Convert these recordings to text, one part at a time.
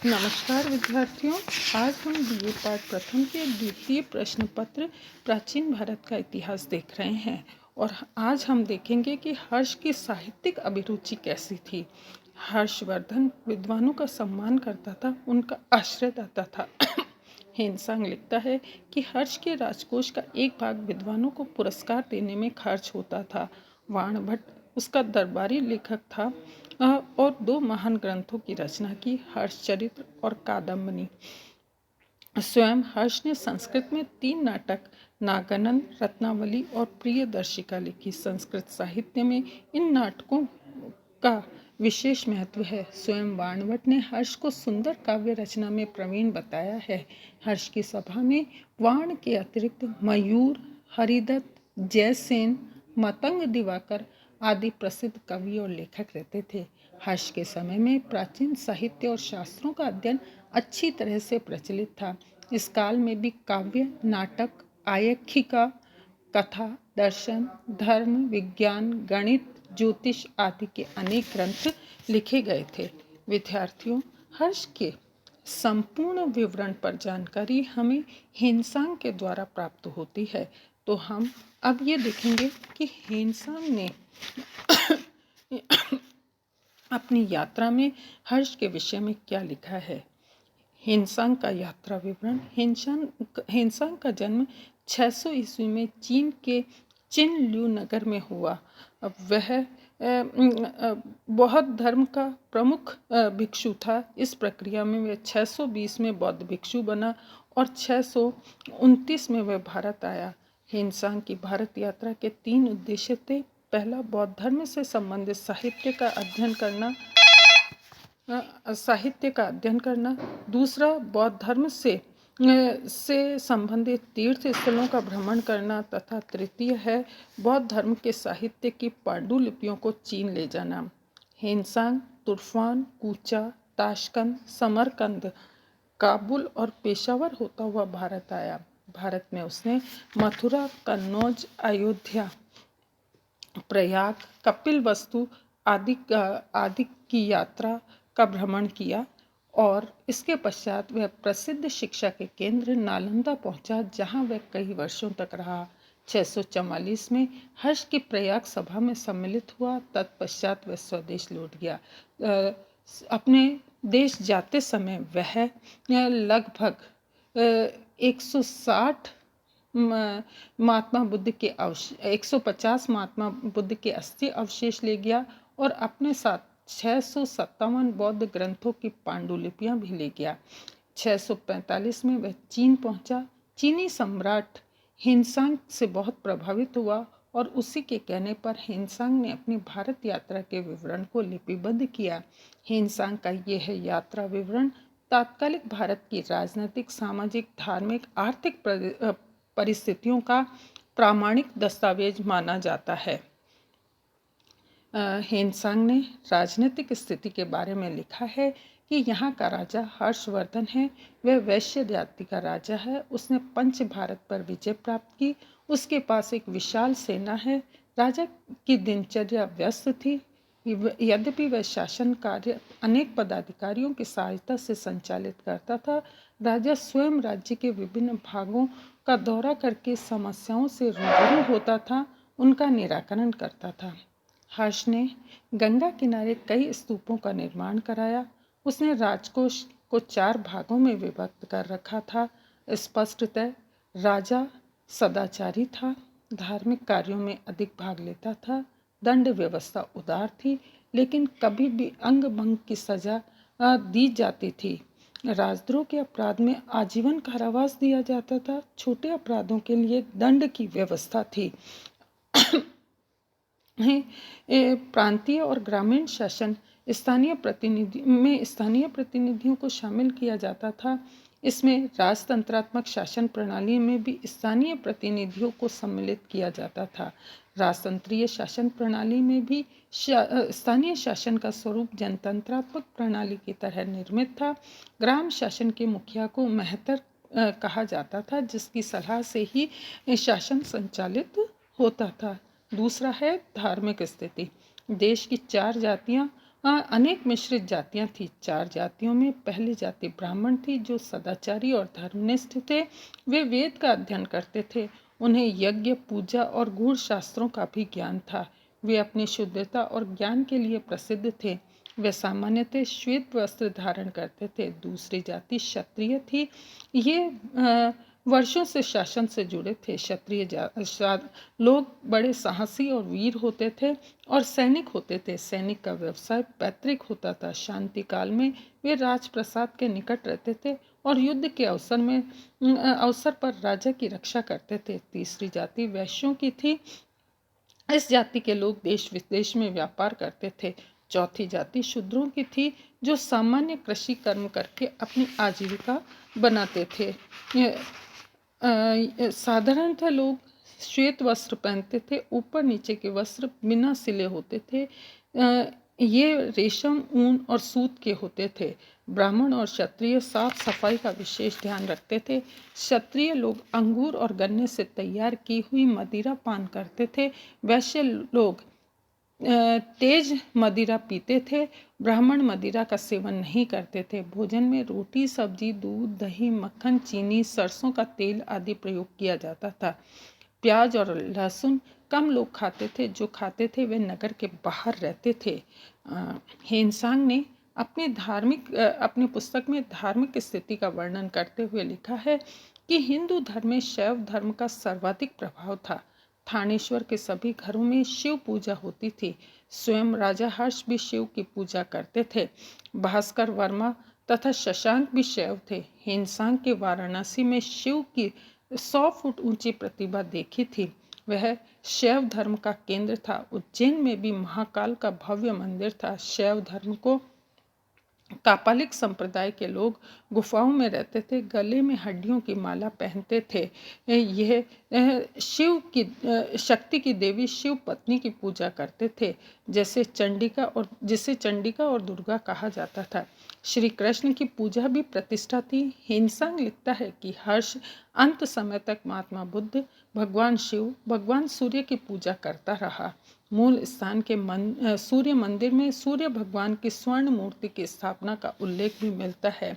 नमस्कार विद्यार्थियों। आज हम बीए पाठ प्रथम के द्वितीय प्रश्न पत्र प्राचीन भारत का इतिहास देख रहे हैं और आज हम देखेंगे कि हर्ष की साहित्यिक अभिरुचि कैसी थी। हर्षवर्धन विद्वानों का सम्मान करता था, उनका आश्रय दाता था। हेनसांग लिखता है कि हर्ष के राजकोष का एक भाग विद्वानों को पुरस्कार देने में खर्च होता था। वाणभट्ट उसका दरबारी लेखक था और दो महान ग्रंथों की रचना की, हर्षचरित्र और कादम्बनी। स्वयं हर्ष ने संस्कृत में 3 नाटक नागानंद, रत्नावली और प्रियदर्शिका लिखी। संस्कृत साहित्य में इन नाटकों का विशेष महत्व है। स्वयं वाणभट्ट ने हर्ष को सुंदर काव्य रचना में प्रवीण बताया है। हर्ष की सभा में वाण के अतिरिक्त मयूर, हरिदत्त, जयसेन, मतंग दिवाकर आदि प्रसिद्ध कवि और लेखक रहते थे। हर्ष के समय में प्राचीन साहित्य और शास्त्रों का अध्ययन अच्छी तरह से प्रचलित था। इस काल में भी काव्य, नाटक, आख्यायिका, कथा, दर्शन, धर्म, विज्ञान, गणित, ज्योतिष आदि के अनेक ग्रंथ लिखे गए थे। विद्यार्थियों, हर्ष के संपूर्ण विवरण पर जानकारी हमें हेनसांग के द्वारा प्राप्त होती है। तो हम अब ये देखेंगे कि हेनसांग ने अपनी यात्रा में हर्ष के विषय में क्या लिखा है। हेनसांग का यात्रा विवरण। हेनसांग का जन्म 600 ईस्वी में चीन के चिनल्यू नगर में हुआ। अब वह बौद्ध धर्म का प्रमुख भिक्षु था। इस प्रक्रिया में वह 620 में बौद्ध भिक्षु बना और 629 में वह भारत आया। हेनसांग की भारत यात्रा के 3 उद्देश्य थे। पहला, बौद्ध धर्म से संबंधित साहित्य का अध्ययन करना। दूसरा, बौद्ध धर्म से संबंधित तीर्थ स्थलों का भ्रमण करना तथा तृतीय है बौद्ध धर्म के साहित्य की पांडुलिपियों को चीन ले जाना। हेनसांग तुर्फान, कूचा, ताशकंद, समरकंद, काबुल और पेशावर होता हुआ भारत आया। भारत में उसने मथुरा, कन्नौज, अयोध्या, प्रयाग, कपिलवस्तु आदि की यात्रा का भ्रमण किया और इसके पश्चात वह प्रसिद्ध शिक्षा के केंद्र नालंदा पहुंचा, जहां वह कई वर्षों तक रहा। 644 में हर्ष की प्रयाग सभा में सम्मिलित हुआ। तत्पश्चात वह स्वदेश लौट गया। अपने देश जाते समय वह लगभग 160 महात्मा बुद्ध के 150 महात्मा बुद्ध के अस्थि अवशेष ले गया और अपने साथ 657 बौद्ध ग्रंथों की पांडुलिपियां भी ले गया। 645 में वह चीन पहुंचा। चीनी सम्राट हेनसांग से बहुत प्रभावित हुआ और उसी के कहने पर हेनसांग ने अपनी भारत यात्रा के विवरण को लिपिबद्ध किया। हेनसांग का यह यात्रा विवरण तात्कालिक भारत की राजनीतिक, सामाजिक, धार्मिक, आर्थिक परिस्थितियों का प्रामाणिक दस्तावेज माना जाता है। हेनसांग ने राजनीतिक स्थिति के बारे में लिखा है कि यहाँ का राजा हर्षवर्धन है। वह वैश्य जाति का राजा है। उसने पंच भारत पर विजय प्राप्त की। उसके पास एक विशाल सेना है। राजा की दिनचर्या व्यस्त थी। यद्यपि वह शासन कार्य अनेक पदाधिकारियों की सहायता से संचालित करता था। राजा स्वयं राज्य के विभिन्न भागों का दौरा करके समस्याओं से रूबरू होता था, उनका निराकरण करता था। हर्ष ने गंगा किनारे कई स्तूपों का निर्माण कराया। उसने राजकोष को 4 भागों में विभक्त कर रखा था। स्पष्टतः राजा सदाचारी था, धार्मिक कार्यों में अधिक भाग लेता था। दंड व्यवस्था उदार थी, लेकिन कभी भी अंग भंग की सजा दी जाती थी। राजद्रोह के अपराध में आजीवन कारावास दिया जाता था। छोटे अपराधों के लिए दंड की व्यवस्था थी। प्रांतीय और ग्रामीण शासन स्थानीय प्रतिनिधियों को शामिल किया जाता था। इसमें राजतंत्रात्मक शासन प्रणाली में भी स्थानीय प्रतिनिधियों को सम्मिलित किया जाता था। राजतंत्रीय शासन प्रणाली में भी स्थानीय शासन का स्वरूप जनतंत्रात्मक प्रणाली की तरह निर्मित था। ग्राम शासन के मुखिया को महतर कहा जाता था, जिसकी सलाह से ही शासन संचालित होता था। दूसरा है धार्मिक स्थिति। देश की 4 जातियां अनेक मिश्रित जातियां थीं। 4 जातियों में पहली जाति ब्राह्मण थी, जो सदाचारी और धर्मनिष्ठ थे। वे वेद का अध्ययन करते थे। उन्हें यज्ञ, पूजा और गूढ़ शास्त्रों का भी ज्ञान था। वे अपनी शुद्धता और ज्ञान के लिए प्रसिद्ध थे। वे सामान्यतः श्वेत वस्त्र धारण करते थे। दूसरी जाति क्षत्रिय थी। ये वर्षों से शासन से जुड़े थे। क्षत्रिय लोग बड़े साहसी और वीर होते थे और सैनिक होते थे। सैनिक का व्यवसाय पैतृक होता था। शांति काल में वे राजप्रसाद के निकट रहते थे और युद्ध के अवसर पर राजा की रक्षा करते थे। तीसरी जाति वैश्यों की थी। इस जाति के लोग देश विदेश में व्यापार करते थे। चौथी जाति शूद्रों की थी, जो सामान्य कृषि कर्म करके अपनी आजीविका बनाते थे। साधारणतः लोग श्वेत वस्त्र पहनते थे। ऊपर नीचे के वस्त्र बिना सिले होते थे। ये रेशम, ऊन और सूत के होते थे। ब्राह्मण और क्षत्रिय साफ सफाई का विशेष ध्यान रखते थे। क्षत्रिय लोग अंगूर और गन्ने से तैयार की हुई मदिरा पान करते थे। वैश्य लोग तेज मदिरा पीते थे। ब्राह्मण मदिरा का सेवन नहीं करते थे। भोजन में रोटी, सब्जी, दूध, दही, मक्खन, चीनी, सरसों का तेल आदि प्रयोग किया जाता था। प्याज और लहसुन कम लोग खाते थे। जो खाते थे वे नगर के बाहर रहते थे। हेनसांग ने अपनी पुस्तक में धार्मिक स्थिति का वर्णन करते हुए लिखा है कि हिंदू धर्म में शैव धर्म का सर्वाधिक प्रभाव था। थानेश्वर के सभी घरों में शिव पूजा होती थी। स्वयं राजा हर्ष भी शिव की पूजा करते थे। भास्कर वर्मा तथा शशांक भी शैव थे। हेनसांग के वाराणसी में शिव की 100 फुट ऊंची प्रतिभा देखी थी। वह शैव धर्म का केंद्र था। उज्जैन में भी महाकाल का भव्य मंदिर था। शैव धर्म को कापालिक संप्रदाय के लोग गुफाओं में रहते थे। गले में हड्डियों की माला पहनते थे। यह शक्ति की देवी शिव पत्नी की पूजा करते थे, जिसे चंडिका और दुर्गा कहा जाता था। श्री कृष्ण की पूजा भी प्रतिष्ठा थी। हेनसांग लिखता है कि हर्ष अंत समय तक महात्मा बुद्ध, भगवान शिव, भगवान सूर्य की पूजा करता रहा। मूल स्थान के सूर्य मंदिर में सूर्य भगवान की स्वर्ण मूर्ति की स्थापना का उल्लेख भी मिलता है।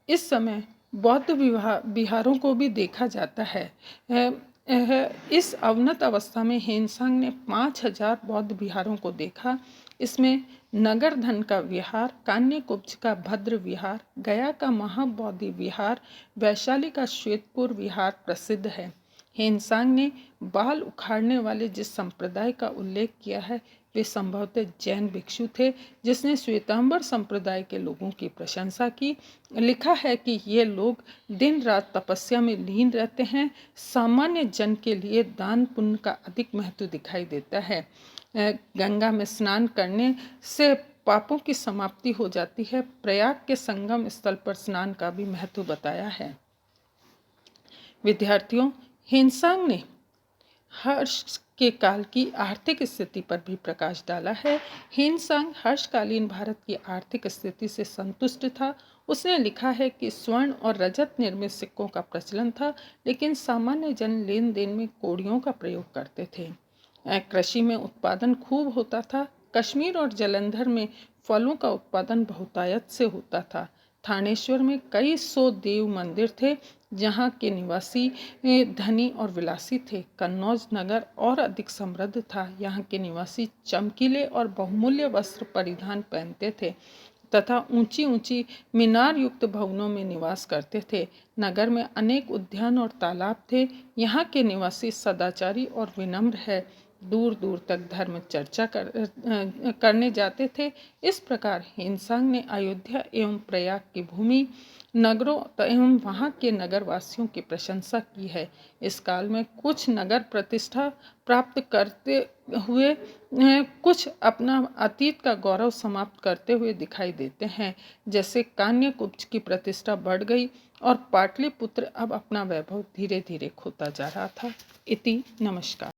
इस समय बौद्ध विहारों को भी देखा जाता है। इस अवनत अवस्था में हेनसांग ने 5000 बौद्ध विहारों को देखा। इसमें नगरधन का विहार, कान्यकुब्ज का भद्र विहार, गया का महाबोधि विहार, वैशाली का श्वेतपुर विहार प्रसिद्ध है। हेनसांग ने बाल उखाड़ने वाले जिस संप्रदाय का उल्लेख किया है वे संभवतः जैन भिक्षु थे, जिसने श्वेतांबर संप्रदाय के लोगों की प्रशंसा की। लिखा है कि ये लोग दिन रात तपस्या में लीन रहते हैं। सामान्य जन के लिए दान पुण्य का अधिक महत्व दिखाई देता है। गंगा में स्नान करने से पापों की समाप्ति हो जाती है। प्रयाग के संगम स्थल पर स्नान का भी महत्व बताया है। विद्यार्थियों, हेनसांग ने हर्ष के काल की आर्थिक स्थिति पर भी प्रकाश डाला है। हेनसांग हर्षकालीन भारत की आर्थिक स्थिति से संतुष्ट था। उसने लिखा है कि स्वर्ण और रजत निर्मित सिक्कों का प्रचलन था, लेकिन सामान्य जन लेन देन में कौड़ियों का प्रयोग करते थे। कृषि में उत्पादन खूब होता था। कश्मीर और जालंधर में फलों का उत्पादन बहुतायत से होता था। थानेश्वर में कई 100 देव मंदिर थे, जहाँ के निवासी धनी और विलासी थे। कन्नौज नगर और अधिक समृद्ध था। यहाँ के निवासी चमकीले और बहुमूल्य वस्त्र परिधान पहनते थे तथा ऊंची ऊंची मीनार युक्त भवनों में निवास करते थे। नगर में अनेक उद्यान और तालाब थे। यहाँ के निवासी सदाचारी और विनम्र है। दूर दूर तक धर्म चर्चा करने जाते थे। इस प्रकार हेनसांग ने अयोध्या एवं प्रयाग की भूमि, नगरों एवं वहाँ के नगरवासियों की प्रशंसा की है। इस काल में कुछ नगर प्रतिष्ठा प्राप्त करते हुए कुछ अपना अतीत का गौरव समाप्त करते हुए दिखाई देते हैं। जैसे कान्यकुब्ज की प्रतिष्ठा बढ़ गई और पाटलिपुत्र अब अपना वैभव धीरे धीरे खोता जा रहा था। इति नमस्कार।